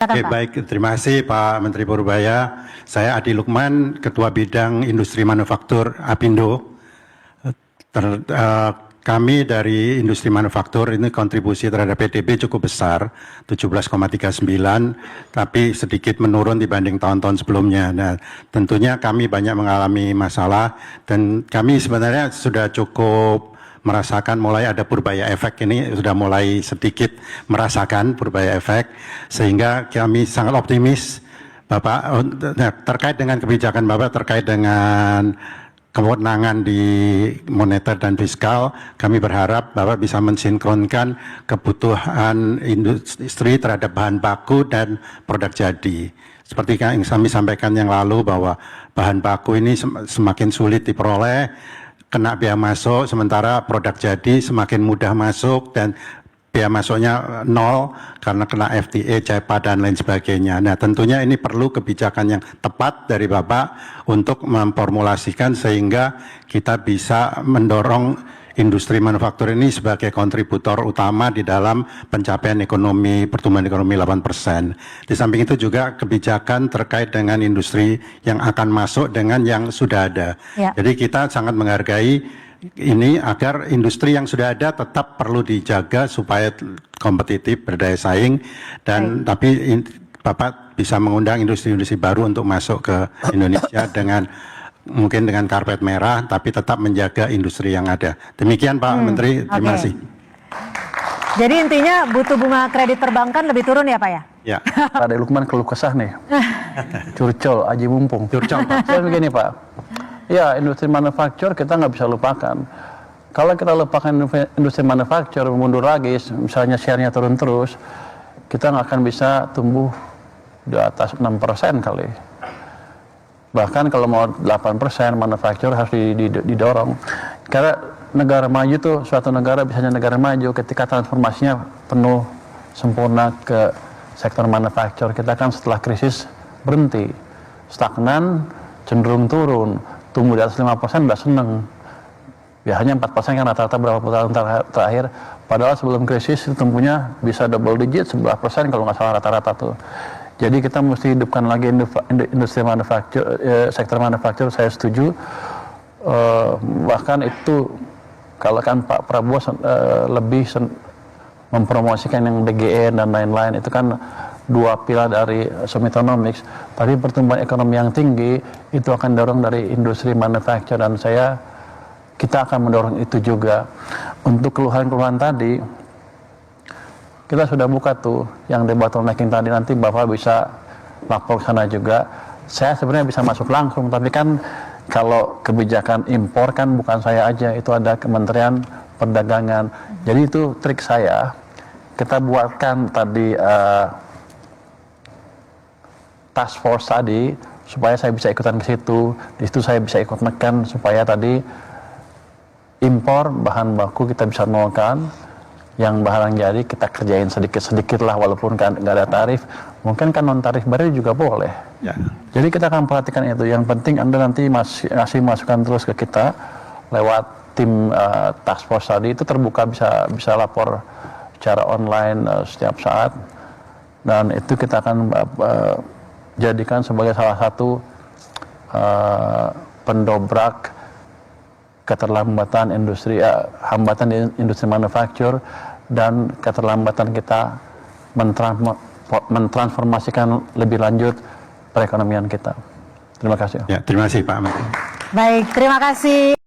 Oke, baik. Terima kasih Pak Menteri Purubaya. Saya Adi Lukman, Ketua Bidang Industri Manufaktur Apindo. Kami dari industri manufaktur ini kontribusi terhadap PDB cukup besar, 17,39, tapi sedikit menurun dibanding tahun-tahun sebelumnya. Nah, tentunya kami banyak mengalami masalah dan kami sebenarnya sudah cukup merasakan mulai ada purbaya efek ini, sudah mulai sedikit merasakan purbaya efek, sehingga kami sangat optimis Bapak terkait dengan kebijakan Bapak terkait dengan kewenangan di moneter dan fiskal. Kami berharap Bapak bisa mensinkronkan kebutuhan industri terhadap bahan baku dan produk jadi. Seperti yang kami sampaikan yang lalu bahwa bahan baku ini semakin sulit diperoleh, kena biaya masuk, sementara produk jadi semakin mudah masuk dan biaya masuknya nol karena kena FTA, CEPA dan lain sebagainya. Nah, tentunya ini perlu kebijakan yang tepat dari Bapak untuk memformulasikan sehingga kita bisa mendorong industri manufaktur ini sebagai kontributor utama di dalam pencapaian ekonomi, pertumbuhan ekonomi 8%. Di samping itu juga kebijakan terkait dengan industri yang akan masuk dengan yang sudah ada. Ya. Jadi kita sangat menghargai ini agar industri yang sudah ada tetap perlu dijaga supaya kompetitif, berdaya saing, dan tapi Bapak bisa mengundang industri-industri baru untuk masuk ke Indonesia dengan mungkin dengan karpet merah, tapi tetap menjaga industri yang ada. Demikian Pak Menteri, terima kasih. Jadi intinya butuh bunga kredit perbankan lebih turun ya Pak ya? Ya. Pak Adi Lukman keluh kesah nih. Curcol, aji mumpung. Curcol Pak. Saya begini Pak. Ya, industri manufaktur kita nggak bisa lupakan. Kalau kita lupakan industri manufaktur, mundur lagi, misalnya share-nya turun terus, kita nggak akan bisa tumbuh di atas 6% kali. Bahkan kalau mau 8%, manufaktur harus didorong. Karena negara maju tuh, suatu negara biasanya negara maju ketika transformasinya penuh, sempurna ke sektor manufaktur. Kita kan setelah krisis berhenti, stagnan, cenderung turun. Tumbuh di atas 5% udah seneng. Biasanya 4% kan rata-rata berapa puluh tahun terakhir. Padahal sebelum krisis itu tumbuhnya bisa double digit, 11% kalau nggak salah rata-rata tuh. Jadi kita mesti hidupkan lagi industri manufaktur, sektor manufaktur, saya setuju. Bahkan itu kalau kan Pak Prabowo lebih mempromosikan yang DGE dan lain-lain, itu kan dua pilar dari Sumitonomics, tapi pertumbuhan ekonomi yang tinggi itu akan dorong dari industri manufaktur dan kita akan mendorong itu juga. Untuk keluhan-keluhan tadi kita sudah buka tuh yang di bottlenecking tadi, nanti Bapak bisa lapor ke sana juga. Saya sebenarnya bisa masuk langsung, tapi kan kalau kebijakan impor kan bukan saya aja, itu ada Kementerian Perdagangan. Jadi itu trik saya, kita buatkan tadi task force tadi supaya saya bisa ikutan ke situ. Di situ saya bisa ikut menekan supaya tadi impor bahan baku kita bisa nolkan, yang bahan jadi kita kerjain sedikit-sedikit lah walaupun kan nggak ada tarif. Mungkin kan non tarif baru juga boleh. Ya. Jadi kita akan perhatikan itu. Yang penting Anda nanti ngasih masukan terus ke kita lewat tim task force tadi, itu terbuka, bisa lapor secara online setiap saat, dan itu kita akan jadikan sebagai salah satu pendobrak keterlambatan hambatan di industri manufaktur dan keterlambatan kita mentransformasikan lebih lanjut perekonomian kita. Terima kasih. Ya, terima kasih Pak Menteri. Baik, terima kasih.